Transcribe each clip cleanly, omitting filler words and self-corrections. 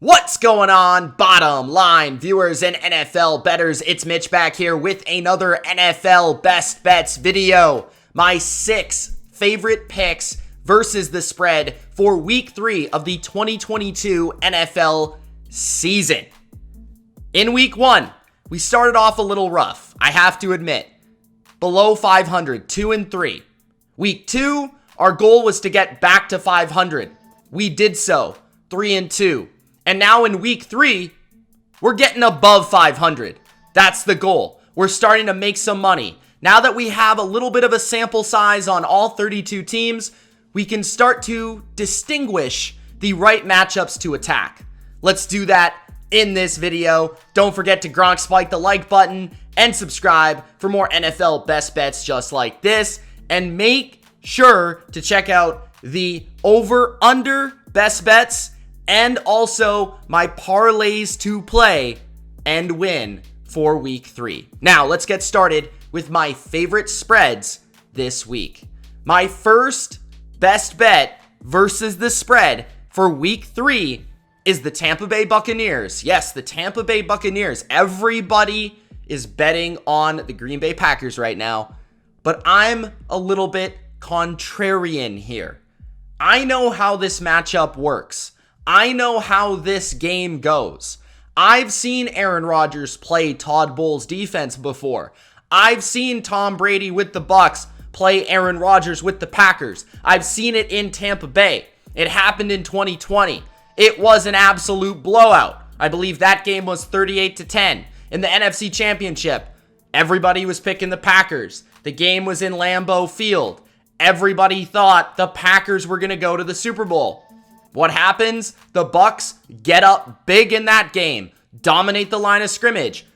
What's going on, bottom line viewers and NFL bettors? It's Mitch back here with another NFL Best Bets video. My 6 favorite picks versus the spread for Week 3 of the 2022 NFL season. In Week 1, we started off a little rough, I have to admit. Below 500, 2-3. Week 2, our goal was to get back to 500. We did so, 3-2. And now in Week 3, we're getting above 500. That's the goal. We're starting to make some money. Now that we have a little bit of a sample size on all 32 teams, we can start to distinguish the right matchups to attack. Let's do that in this video. Don't forget to Gronk spike the like button and subscribe for more NFL best bets just like this. And make sure to check out the over-under best bets and also my parlays to play and win for Week 3. Now, let's get started with my favorite spreads this week. My first best bet versus the spread for Week 3 is the Tampa Bay Buccaneers. Yes, the Tampa Bay Buccaneers. Everybody is betting on the Green Bay Packers right now, but I'm a little bit contrarian here. I know how this matchup works. I know how this game goes. I've seen Aaron Rodgers play Todd Bowles' defense before. I've seen Tom Brady with the Bucs play Aaron Rodgers with the Packers. I've seen it in Tampa Bay. It happened in 2020. It was an absolute blowout. I believe that game was 38-10. In the NFC Championship, everybody was picking the Packers. The game was in Lambeau Field. Everybody thought the Packers were going to go to the Super Bowl. What happens? The Bucs get up big in that game, dominate the line of scrimmage,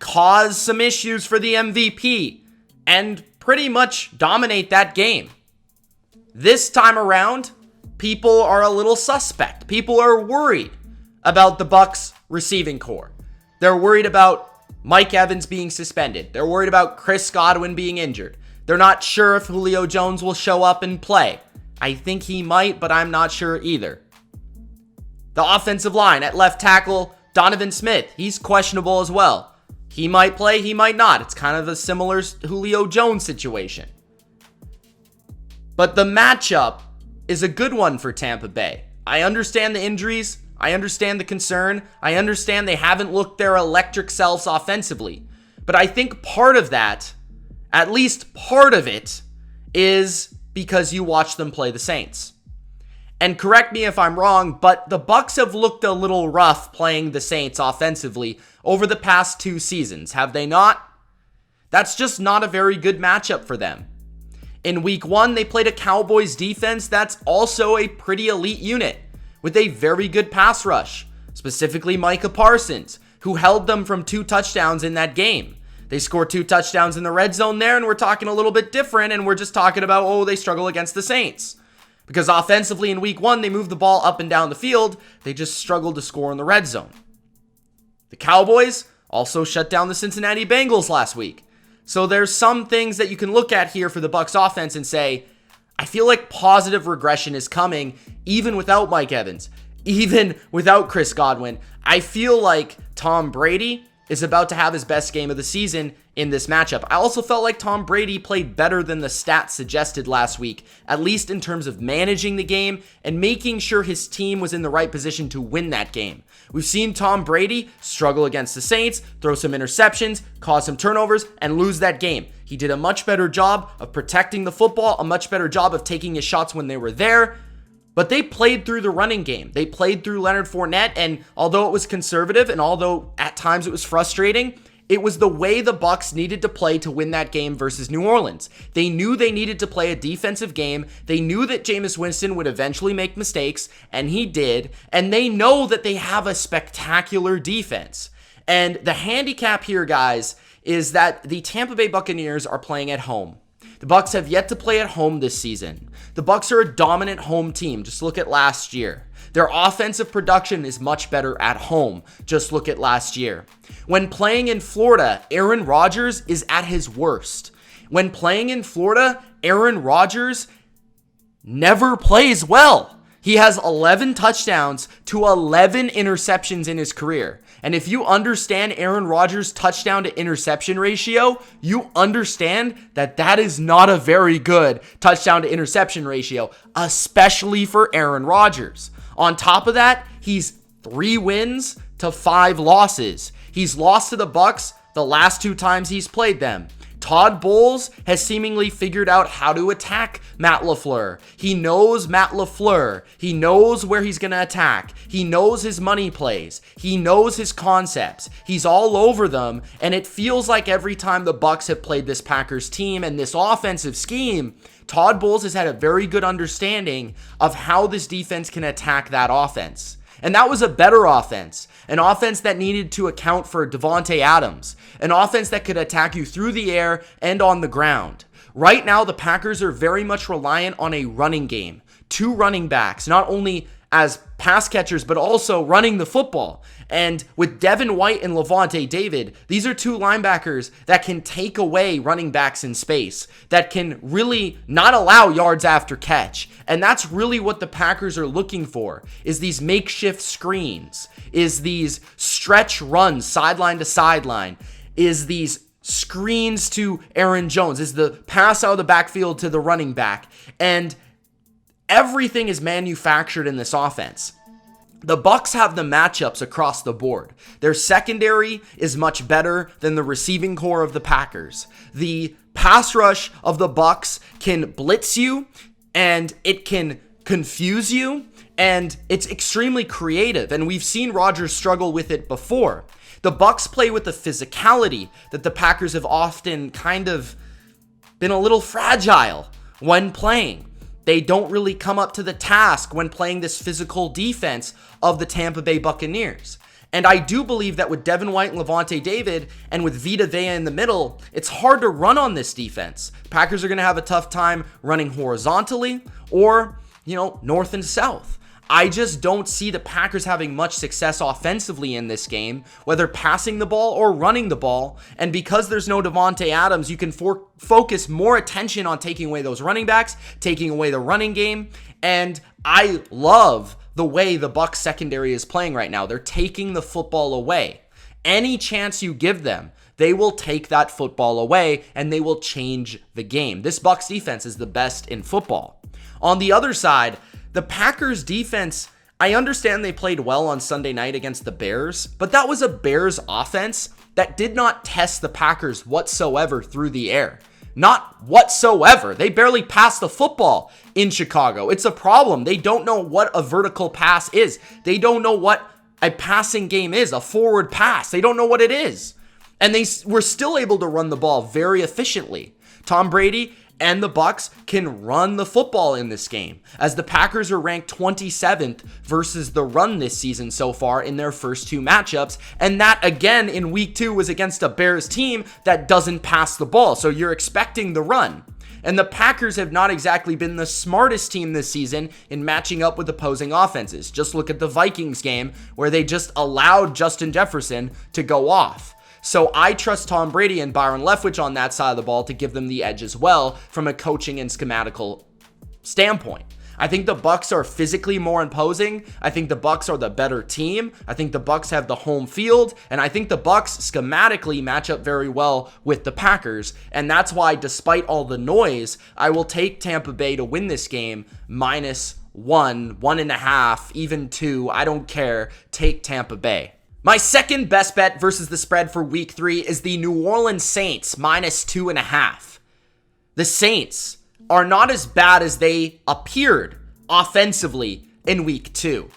cause some issues for the MVP, and pretty much dominate that game. This time around, people are a little suspect. People are worried about the Bucs receiving core. They're worried about Mike Evans being suspended. They're worried about Chris Godwin being injured. They're not sure if Julio Jones will show up and play. I think he might, but I'm not sure either. The offensive line at left tackle, Donovan Smith, he's questionable as well. He might play, he might not. It's kind of a similar Julio Jones situation. But the matchup is a good one for Tampa Bay. I understand the injuries. I understand the concern. I understand they haven't looked their electric selves offensively. But I think part of that, at least part of it, is because you watch them play the Saints. And correct me if I'm wrong, but the Bucs have looked a little rough playing the Saints offensively over the past 2 seasons, have they not? That's just not a very good matchup for them. In Week 1, they played a Cowboys defense that's also a pretty elite unit with a very good pass rush, specifically Micah Parsons, who held them from 2 touchdowns in that game. They scored 2 touchdowns in the red zone there, and we're talking a little bit different, and we're just talking about, oh, they struggle against the Saints. Because offensively in Week 1, they moved the ball up and down the field. They just struggled to score in the red zone. The Cowboys also shut down the Cincinnati Bengals last week. So there's some things that you can look at here for the Bucs offense and say, I feel like positive regression is coming even without Mike Evans, even without Chris Godwin. I feel like Tom Brady is about to have his best game of the season in this matchup. I also felt like Tom Brady played better than the stats suggested last week, at least in terms of managing the game and making sure his team was in the right position to win that game. We've seen Tom Brady struggle against the Saints, throw some interceptions, cause some turnovers, and lose that game. He did a much better job of protecting the football, a much better job of taking his shots when they were there. But they played through the running game. They played through Leonard Fournette, and although it was conservative and although at times it was frustrating, it was the way the Bucs needed to play to win that game versus New Orleans. They knew they needed to play a defensive game. They knew that Jameis Winston would eventually make mistakes, and he did. And they know that they have a spectacular defense. And the handicap here, guys, is that the Tampa Bay Buccaneers are playing at home. The Bucs have yet to play at home this season. The Bucs are a dominant home team. Just look at last year. Their offensive production is much better at home. Just look at last year. When playing in Florida, Aaron Rodgers is at his worst. When playing in Florida, Aaron Rodgers never plays well. He has 11 touchdowns to 11 interceptions in his career. And if you understand Aaron Rodgers' touchdown to interception ratio, you understand that that is not a very good touchdown to interception ratio, especially for Aaron Rodgers. On top of that, he's 3 wins to 5 losses. He's lost to the Bucs the last 2 times he's played them. Todd Bowles has seemingly figured out how to attack Matt LaFleur. He knows Matt LaFleur. He knows where he's going to attack. He knows his money plays. He knows his concepts. He's all over them, and it feels like every time the Bucs have played this Packers team and this offensive scheme, Todd Bowles has had a very good understanding of how this defense can attack that offense. And that was a better offense, an offense that needed to account for Davante Adams, an offense that could attack you through the air and on the ground. Right now, the Packers are very much reliant on a running game. 2 running backs, not only as pass catchers, but also running the football. And with Devin White and Lavonte David, these are 2 linebackers that can take away running backs in space, that can really not allow yards after catch. And that's really what the Packers are looking for, is these makeshift screens, is these stretch runs sideline to sideline, is these screens to Aaron Jones, is the pass out of the backfield to the running back. And everything is manufactured in this offense. The Bucs have the matchups across the board. Their secondary is much better than the receiving core of the Packers. The pass rush of the Bucs can blitz you, and it can confuse you, and it's extremely creative, and we've seen Rodgers struggle with it before. The Bucs play with the physicality that the Packers have often kind of been a little fragile when playing. They don't really come up to the task when playing this physical defense of the Tampa Bay Buccaneers. And I do believe that with Devin White and Lavonte David and with Vita Vea in the middle, it's hard to run on this defense. Packers are going to have a tough time running horizontally or, north and south. I just don't see the Packers having much success offensively in this game, whether passing the ball or running the ball. And because there's no Davante Adams, you can focus more attention on taking away those running backs, taking away the running game. And I love the way the Bucs secondary is playing right now. They're taking the football away. Any chance you give them, they will take that football away and they will change the game. This Bucs defense is the best in football. On the other side, the Packers defense, I understand they played well on Sunday night against the Bears, but that was a Bears offense that did not test the Packers whatsoever through the air. Not whatsoever. They barely passed the football in Chicago. It's a problem. They don't know what a vertical pass is. They don't know what a passing game is, a forward pass. They don't know what it is. And they were still able to run the ball very efficiently. Tom Brady and the Bucs can run the football in this game, as the Packers are ranked 27th versus the run this season so far in their first 2 matchups. And that, again, in week 2 was against a Bears team that doesn't pass the ball. So you're expecting the run. And the Packers have not exactly been the smartest team this season in matching up with opposing offenses. Just look at the Vikings game where they just allowed Justin Jefferson to go off. So I trust Tom Brady and Byron Leftwich on that side of the ball to give them the edge as well from a coaching and schematical standpoint. I think the Bucs are physically more imposing. I think the Bucs are the better team. I think the Bucs have the home field, and I think the Bucs schematically match up very well with the Packers. And that's why, despite all the noise, I will take Tampa Bay to win this game -1, 1.5, even 2. I don't care. Take Tampa Bay. My second best bet versus the spread for week 3 is the New Orleans Saints -2.5. The Saints are not as bad as they appeared offensively in week 2.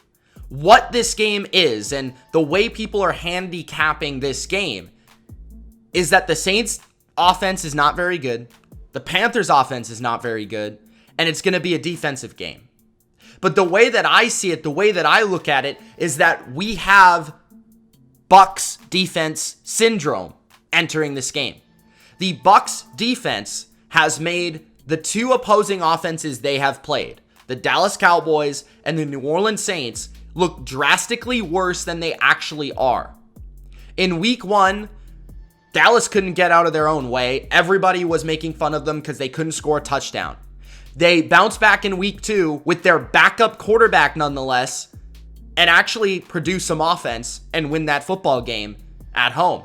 What this game is and the way people are handicapping this game is that the Saints offense is not very good. The Panthers offense is not very good, and it's going to be a defensive game. But the way that I see it, the way that I look at it is that we have Bucs defense syndrome entering this game. The Bucs defense has made the 2 opposing offenses they have played, the Dallas Cowboys and the New Orleans Saints, look drastically worse than they actually are. In week 1, Dallas couldn't get out of their own way. Everybody was making fun of them because they couldn't score a touchdown. They bounce back in week 2 with their backup quarterback nonetheless and actually produce some offense and win that football game at home.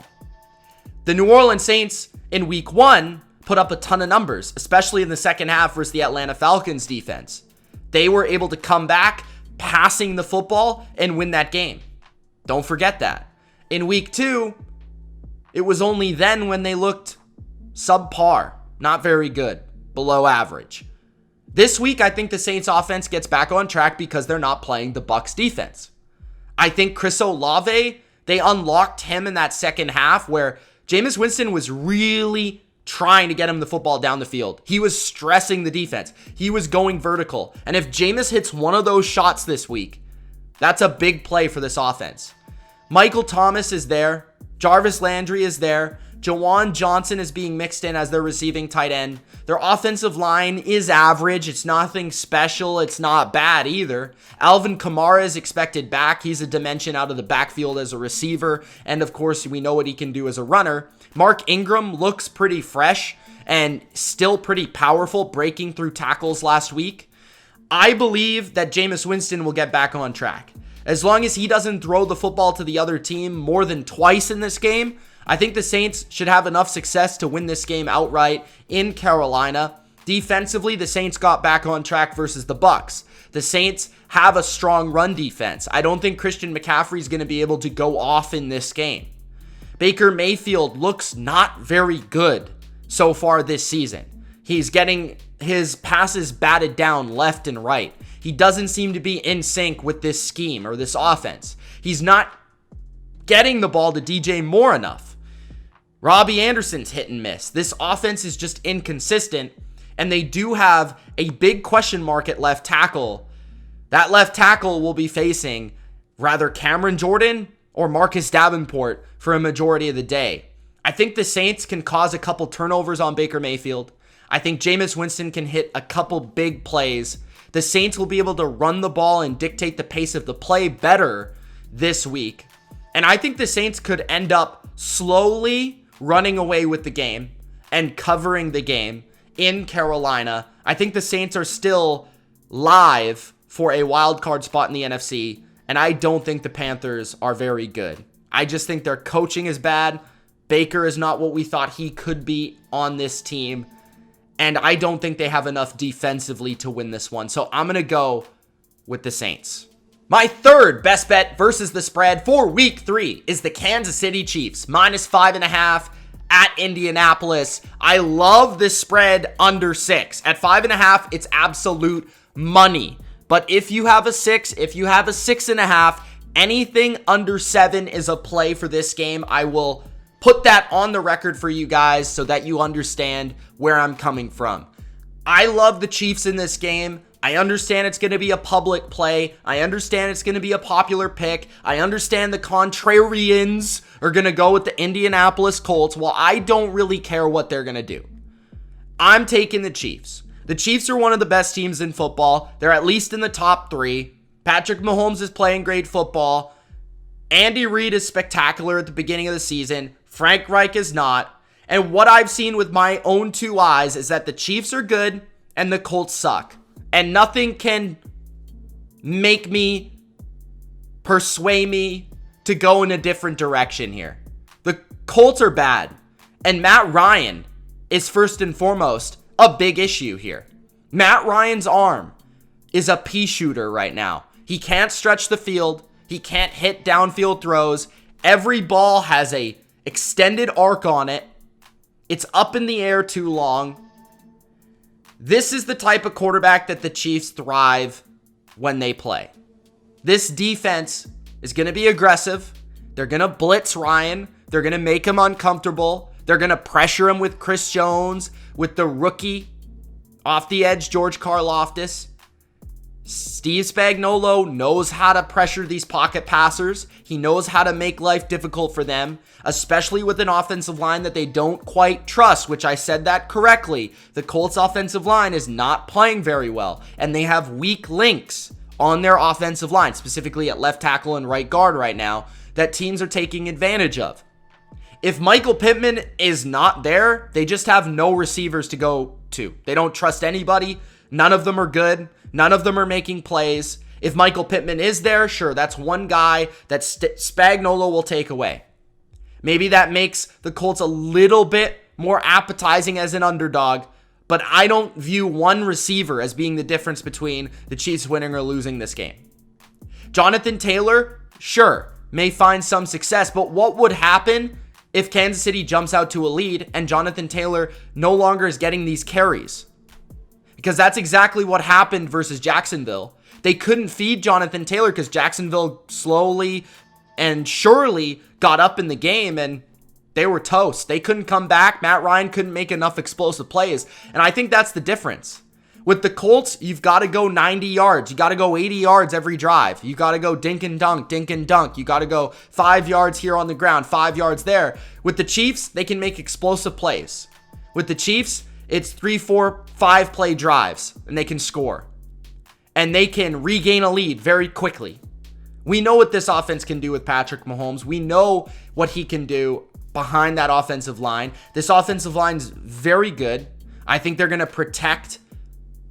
The New Orleans Saints in week 1 put up a ton of numbers, especially in the second half versus the Atlanta Falcons defense. They were able to come back passing the football and win that game. Don't forget that. In week 2, it was only then when they looked subpar, not very good, below average. This week, I think the Saints offense gets back on track because they're not playing the Bucs defense. I think Chris Olave, they unlocked him in that second half where Jameis Winston was really trying to get him the football down the field. He was stressing the defense. He was going vertical. And if Jameis hits one of those shots this week, that's a big play for this offense. Michael Thomas is there. Jarvis Landry is there. Jawan Johnson is being mixed in as their receiving tight end. Their offensive line is average. It's nothing special. It's not bad either. Alvin Kamara is expected back. He's a dimension out of the backfield as a receiver. And of course, we know what he can do as a runner. Mark Ingram looks pretty fresh and still pretty powerful, breaking through tackles last week. I believe that Jameis Winston will get back on track. As long as he doesn't throw the football to the other team more than twice in this game, I think the Saints should have enough success to win this game outright in Carolina. Defensively, the Saints got back on track versus the Bucs. The Saints have a strong run defense. I don't think Christian McCaffrey is going to be able to go off in this game. Baker Mayfield looks not very good so far this season. He's getting his passes batted down left and right. He doesn't seem to be in sync with this scheme or this offense. He's not getting the ball to DJ Moore enough. Robbie Anderson's hit and miss. This offense is just inconsistent, and they do have a big question mark at left tackle. That left tackle will be facing rather Cameron Jordan or Marcus Davenport for a majority of the day. I think the Saints can cause a couple turnovers on Baker Mayfield. I think Jameis Winston can hit a couple big plays. The Saints will be able to run the ball and dictate the pace of the play better this week. And I think the Saints could end up slowly running away with the game and covering the game in Carolina. I think the Saints are still live for a wild card spot in the NFC, and I don't think the Panthers are very good. I just think their coaching is bad. Baker is not what we thought he could be on this team, and I don't think they have enough defensively to win this one. So I'm going to go with the Saints. My third best bet versus the spread for week 3 is the Kansas City Chiefs, -5.5 at Indianapolis. I love this spread under 6. At 5.5, it's absolute money. But if you have a 6, if you have a 6.5, anything under 7 is a play for this game. I will put that on the record for you guys so that you understand where I'm coming from. I love the Chiefs in this game. I understand it's going to be a public play. I understand it's going to be a popular pick. I understand the contrarians are going to go with the Indianapolis Colts. Well, I don't really care what they're going to do. I'm taking the Chiefs. The Chiefs are one of the best teams in football. They're at least in the top 3. Patrick Mahomes is playing great football. Andy Reid is spectacular at the beginning of the season. Frank Reich is not. And what I've seen with my own 2 eyes is that the Chiefs are good and the Colts suck. And nothing can make me, persuade me to go in a different direction here. The Colts are bad. And Matt Ryan is first and foremost a big issue here. Matt Ryan's arm is a pea shooter right now. He can't stretch the field. He can't hit downfield throws. Every ball has a extended arc on it. It's up in the air too long. This is the type of quarterback that the Chiefs thrive when they play. This defense is going to be aggressive. They're going to blitz Ryan. They're going to make him uncomfortable. They're going to pressure him with Chris Jones, with the rookie off the edge, George Karlaftis. Steve Spagnuolo knows how to pressure these pocket passers. He knows how to make life difficult for them, especially with an offensive line that they don't quite trust, which I said that correctly. The Colts offensive line is not playing very well, and they have weak links on their offensive line, specifically at left tackle and right guard right now, that teams are taking advantage of. If Michael Pittman is not there, they just have no receivers to go to. They don't trust anybody. None of them are good. None of them are making plays. If Michael Pittman is there, sure, that's one guy that Spagnuolo will take away. Maybe that makes the Colts a little bit more appetizing as an underdog, but I don't view one receiver as being the difference between the Chiefs winning or losing this game. Jonathan Taylor, sure, may find some success, but what would happen if Kansas City jumps out to a lead and Jonathan Taylor no longer is getting these carries? Because that's exactly what happened versus Jacksonville. They couldn't feed Jonathan Taylor because Jacksonville slowly and surely got up in the game and they were toast. They couldn't come back. Matt Ryan couldn't make enough explosive plays. And I think that's the difference. With the Colts, you've got to go 90 yards. You got to go 80 yards every drive. You got to go dink and dunk, dink and dunk. You got to go 5 yards here on the ground, 5 yards there. With the Chiefs, they can make explosive plays. With the Chiefs, it's 3, 4, 5 play drives and they can score. And they can regain a lead very quickly. We know what this offense can do with Patrick Mahomes. We know what he can do behind that offensive line. This offensive line is very good. I think they're going to protect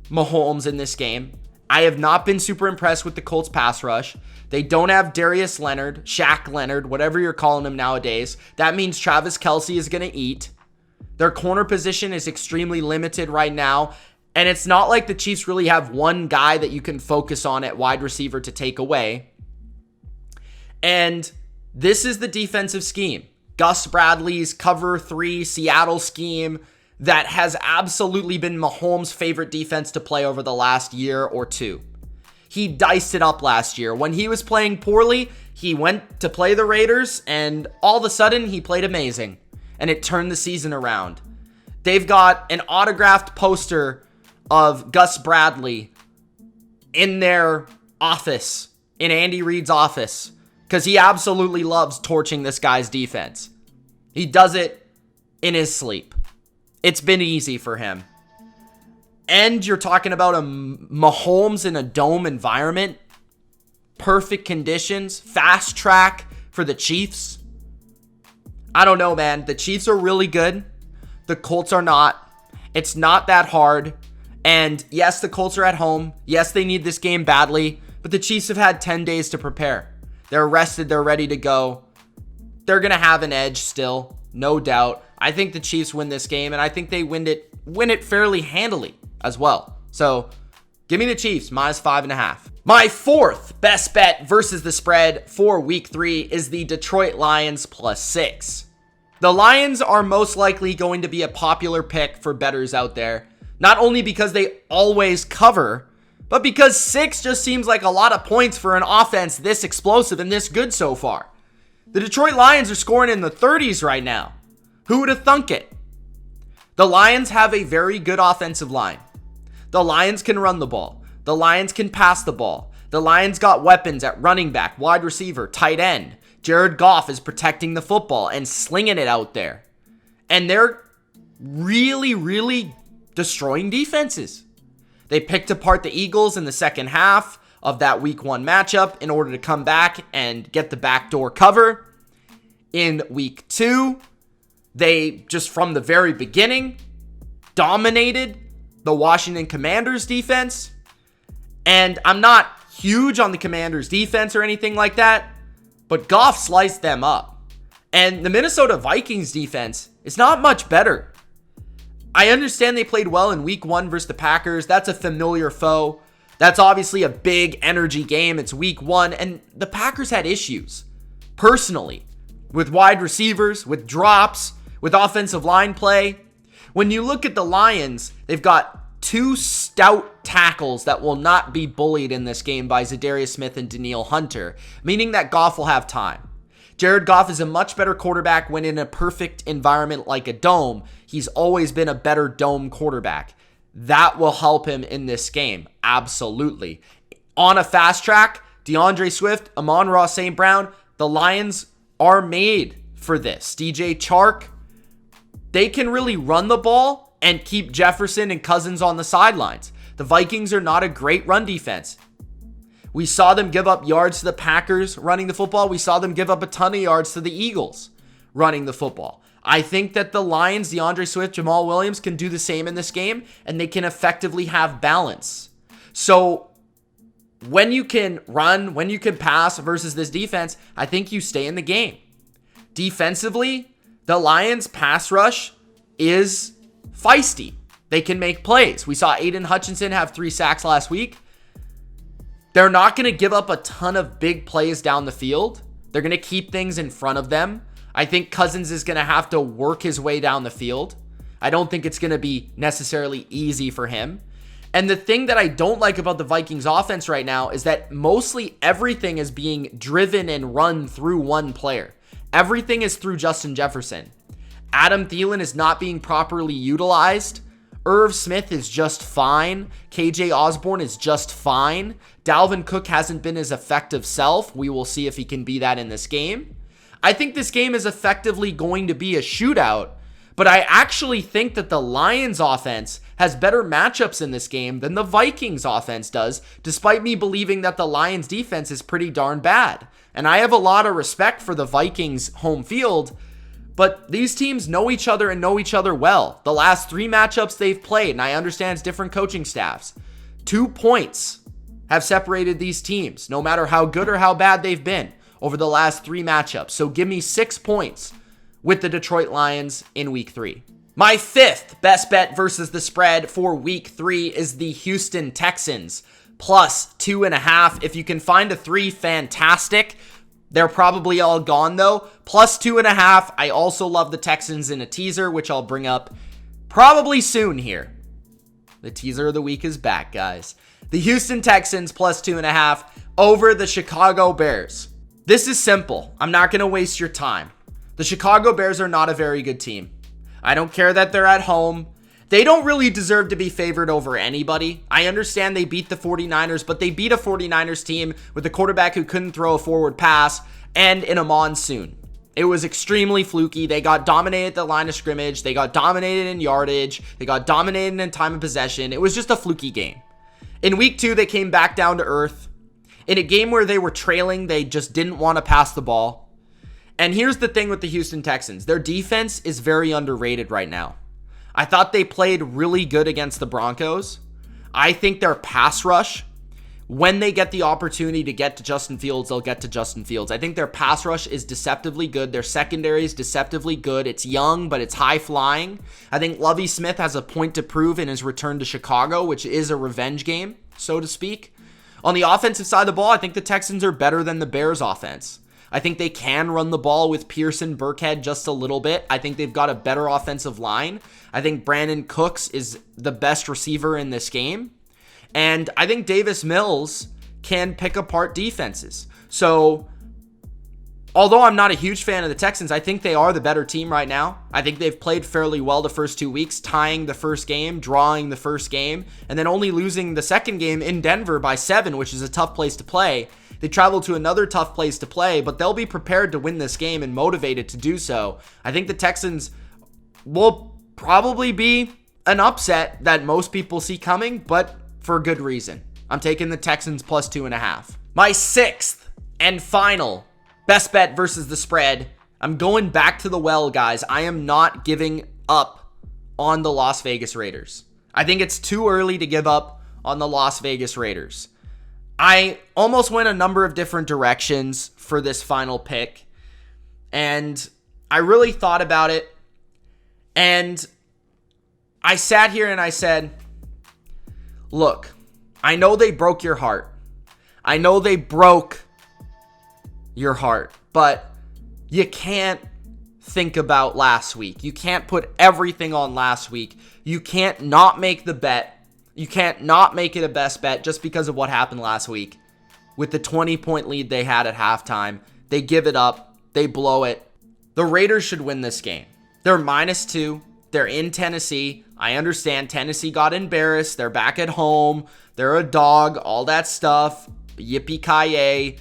Mahomes in this game. I have not been super impressed with the Colts pass rush. They don't have Darius Leonard, Shaq Leonard, whatever you're calling him nowadays. That means Travis Kelce is going to eat. Their corner position is extremely limited right now. And it's not like the Chiefs really have one guy that you can focus on at wide receiver to take away. And this is the defensive scheme. Gus Bradley's cover 3 Seattle scheme that has absolutely been Mahomes' favorite defense to play over the last year or two. He diced it up last year. When he was playing poorly, he went to play the Raiders, and all of a sudden, he played amazing. And it turned the season around. They've got an autographed poster of Gus Bradley in their office, in Andy Reid's office, because he absolutely loves torching this guy's defense. He does it in his sleep. It's been easy for him. And you're talking about a Mahomes in a dome environment, perfect conditions, fast track for the Chiefs. I don't know, man. The Chiefs are really good. The Colts are not. It's not that hard. And yes, the Colts are at home. Yes, they need this game badly. But the Chiefs have had 10 days to prepare. They're rested. They're ready to go. They're going to have an edge still. No doubt. I think the Chiefs win this game. And I think they win it fairly handily as well. So give me the Chiefs minus 5.5. My fourth best bet versus the spread for week 3 is the Detroit Lions +6. The Lions are most likely going to be a popular pick for bettors out there. Not only because they always cover, but because 6 just seems like a lot of points for an offense this explosive and this good so far. The Detroit Lions are scoring in the 30s right now. Who would have thunk it? The Lions have a very good offensive line. The Lions can run the ball. The Lions can pass the ball. The Lions got weapons at running back, wide receiver, tight end. Jared Goff is protecting the football and slinging it out there. And they're really, really destroying defenses. They picked apart the Eagles in the second half of that week 1 matchup in order to come back and get the backdoor cover. In week 2, they just from the very beginning dominated the Washington Commanders defense. And I'm not huge on the Commanders defense or anything like that, but Goff sliced them up. And the Minnesota Vikings defense is not much better. I understand they played well in week 1 versus the Packers. That's a familiar foe. That's obviously a big energy game. It's week 1. And the Packers had issues, personally, with wide receivers, with drops, with offensive line play. When you look at the Lions, they've got 2 stout tackles that will not be bullied in this game by Zadarius Smith and Danielle Hunter, meaning that Goff will have time. Jared Goff is a much better quarterback when in a perfect environment like a dome. He's always been a better dome quarterback. That will help him in this game. Absolutely. On a fast track, DeAndre Swift, Amon-Ra St. Brown, the Lions are made for this. DJ Chark, they can really run the ball and keep Jefferson and Cousins on the sidelines. The Vikings are not a great run defense. We saw them give up yards to the Packers running the football. We saw them give up a ton of yards to the Eagles running the football. I think that the Lions, DeAndre Swift, Jamal Williams can do the same in this game, and they can effectively have balance. So when you can run, when you can pass versus this defense, I think you stay in the game. Defensively, the Lions' pass rush is feisty. They can make plays. We saw Aiden Hutchinson have 3 sacks last week. They're not going to give up a ton of big plays down the field. They're going to keep things in front of them. I think Cousins is going to have to work his way down the field. I don't think it's going to be necessarily easy for him. And the thing that I don't like about the Vikings offense right now is that mostly everything is being driven and run through one player. Everything is through Justin Jefferson. Adam Thielen is not being properly utilized. Irv Smith is just fine. KJ Osborne is just fine. Dalvin Cook hasn't been his effective self. We will see if he can be that in this game. I think this game is effectively going to be a shootout, but I actually think that the Lions offense has better matchups in this game than the Vikings offense does, despite me believing that the Lions defense is pretty darn bad. And I have a lot of respect for the Vikings home field, but these teams know each other and know each other well. The last 3 matchups they've played, and I understand it's different coaching staffs, 2 points have separated these teams, no matter how good or how bad they've been over the last 3 matchups. So give me 6 points with the Detroit Lions in week 3. My 5th best bet versus the spread for week 3 is the Houston Texans plus 2.5. If you can find a 3, fantastic. They're probably all gone though. Plus 2.5. I also love the Texans in a teaser, which I'll bring up probably soon here. The teaser of the week is back, guys. The Houston Texans plus 2.5 over the Chicago Bears. This is simple. I'm not going to waste your time. The Chicago Bears are not a very good team. I don't care that they're at home. They don't really deserve to be favored over anybody. I understand they beat the 49ers, but they beat a 49ers team with a quarterback who couldn't throw a forward pass and in a monsoon. It was extremely fluky. They got dominated at the line of scrimmage. They got dominated in yardage. They got dominated in time of possession. It was just a fluky game. In week 2, they came back down to earth. In a game where they were trailing, they just didn't want to pass the ball. And here's the thing with the Houston Texans. Their defense is very underrated right now. I thought they played really good against the Broncos. I think their pass rush, when they get the opportunity to get to Justin Fields, they'll get to Justin Fields. I think their pass rush is deceptively good. Their secondary is deceptively good. It's young, but it's high flying. I think Lovie Smith has a point to prove in his return to Chicago, which is a revenge game, so to speak. On the offensive side of the ball, I think the Texans are better than the Bears offense. I think they can run the ball with Pearson, Burkhead just a little bit. I think they've got a better offensive line. I think Brandon Cooks is the best receiver in this game. And I think Davis Mills can pick apart defenses. So, although I'm not a huge fan of the Texans, I think they are the better team right now. I think they've played fairly well the first 2 weeks, tying the first game, drawing the first game, and then only losing the second game in Denver by 7, which is a tough place to play. They travel to another tough place to play, but they'll be prepared to win this game and motivated to do so. I think the Texans will probably be an upset that most people see coming, but for good reason. I'm taking the Texans plus 2.5. My 6th and final best bet versus the spread. I'm going back to the well, guys. I am not giving up on the Las Vegas Raiders. I think it's too early to give up on the Las Vegas Raiders. I almost went a number of different directions for this final pick, and I really thought about it, and I sat here and I said, look, I know they broke your heart. I know they broke your heart, but you can't think about last week. You can't put everything on last week. You can't not make the bet. You can't not make it a best bet just because of what happened last week. With the 20-point lead they had at halftime, they give it up. They blow it. The Raiders should win this game. They're -2. They're in Tennessee. I understand Tennessee got embarrassed. They're back at home. They're a dog. All that stuff. Yippee-ki-yay.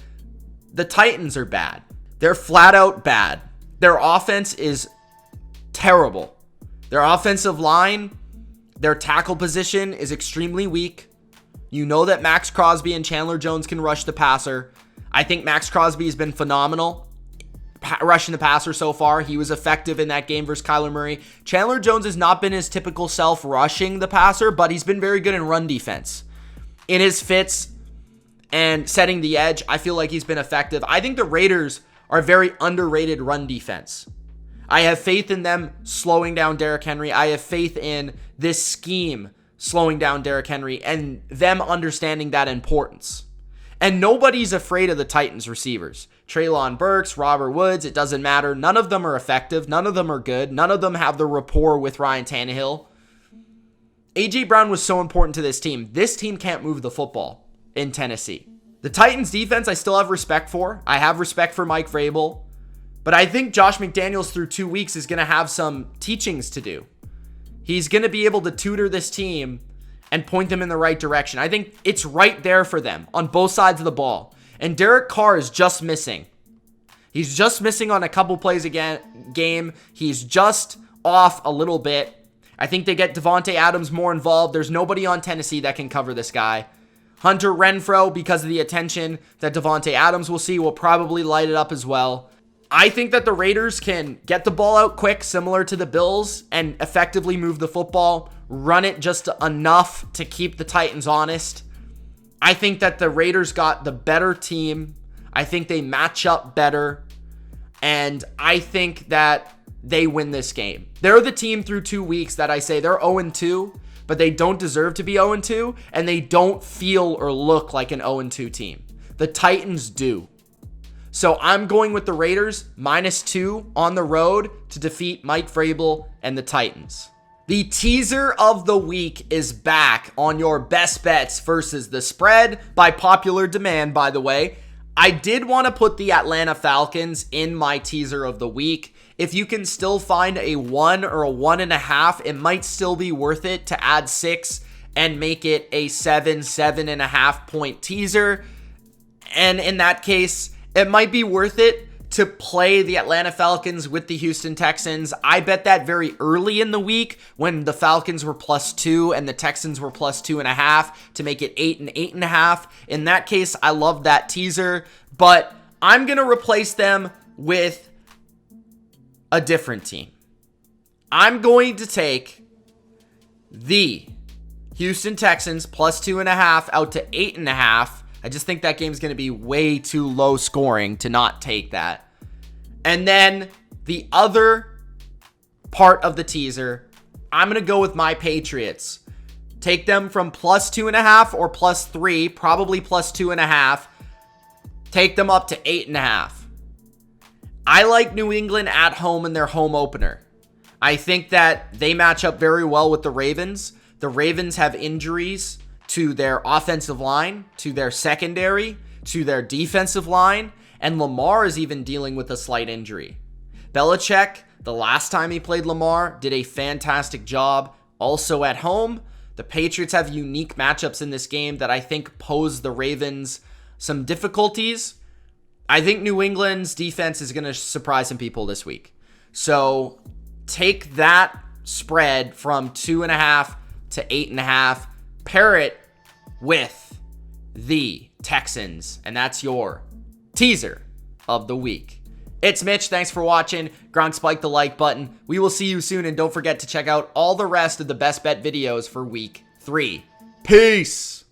The Titans are bad. They're flat out bad. Their offense is terrible. Their offensive line, their tackle position is extremely weak. You know that Max Crosby and Chandler Jones can rush the passer. I think Max Crosby has been phenomenal rushing the passer so far. He was effective in that game versus Kyler Murray. Chandler Jones has not been his typical self rushing the passer, but he's been very good in run defense. In his fits and setting the edge, I feel like he's been effective. I think the Raiders are a very underrated run defense. I have faith in them slowing down Derrick Henry. I have faith in this scheme slowing down Derrick Henry and them understanding that importance. And nobody's afraid of the Titans receivers. Treylon Burks, Robert Woods, it doesn't matter. None of them are effective. None of them are good. None of them have the rapport with Ryan Tannehill. A.J. Brown was so important to this team. This team can't move the football in Tennessee. The Titans defense I still have respect for. I have respect for Mike Vrabel. But I think Josh McDaniels through 2 weeks is going to have some teachings to do. He's going to be able to tutor this team and point them in the right direction. I think it's right there for them on both sides of the ball. And Derek Carr is just missing. He's just missing on a couple plays game. He's just off a little bit. I think they get Devontae Adams more involved. There's nobody on Tennessee that can cover this guy. Hunter Renfrow, because of the attention that Devontae Adams will see, will probably light it up as well. I think that the Raiders can get the ball out quick, similar to the Bills, and effectively move the football, run it just enough to keep the Titans honest. I think that the Raiders got the better team. I think they match up better, and I think that they win this game. They're the team through 2 weeks that I say they're 0-2, but they don't deserve to be 0-2, and they don't feel or look like an 0-2 team. The Titans do. So I'm going with the Raiders, -2 on the road to defeat Mike Vrabel and the Titans. The teaser of the week is back on your best bets versus the spread by popular demand, by the way. I did want to put the Atlanta Falcons in my teaser of the week. If you can still find a 1 or a 1.5, it might still be worth it to add 6 and make it a 7.5 point teaser. And in that case, it might be worth it to play the Atlanta Falcons with the Houston Texans. I bet that very early in the week when the Falcons were +2 and the Texans were +2.5 to make it 8 and 8.5. In that case, I love that teaser, but I'm going to replace them with a different team. I'm going to take the Houston Texans +2.5 out to 8.5. I just think that game's going to be way too low scoring to not take that. And then the other part of the teaser, I'm going to go with my Patriots. Take them from +2.5 or +3, probably +2.5. Take them up to 8.5. I like New England at home in their home opener. I think that they match up very well with the Ravens. The Ravens have injuries to their offensive line, to their secondary, to their defensive line, and Lamar is even dealing with a slight injury. Belichick, the last time he played Lamar, did a fantastic job. Also at home, the Patriots have unique matchups in this game that I think pose the Ravens some difficulties. I think New England's defense is going to surprise some people this week. So take that spread from 2.5 to 8.5. Pair it with the Texans, and that's your teaser of the week. It's Mitch. Thanks for watching. Gronk spike the like button. We will see you soon, and don't forget to check out all the rest of the best bet videos for week 3. Peace.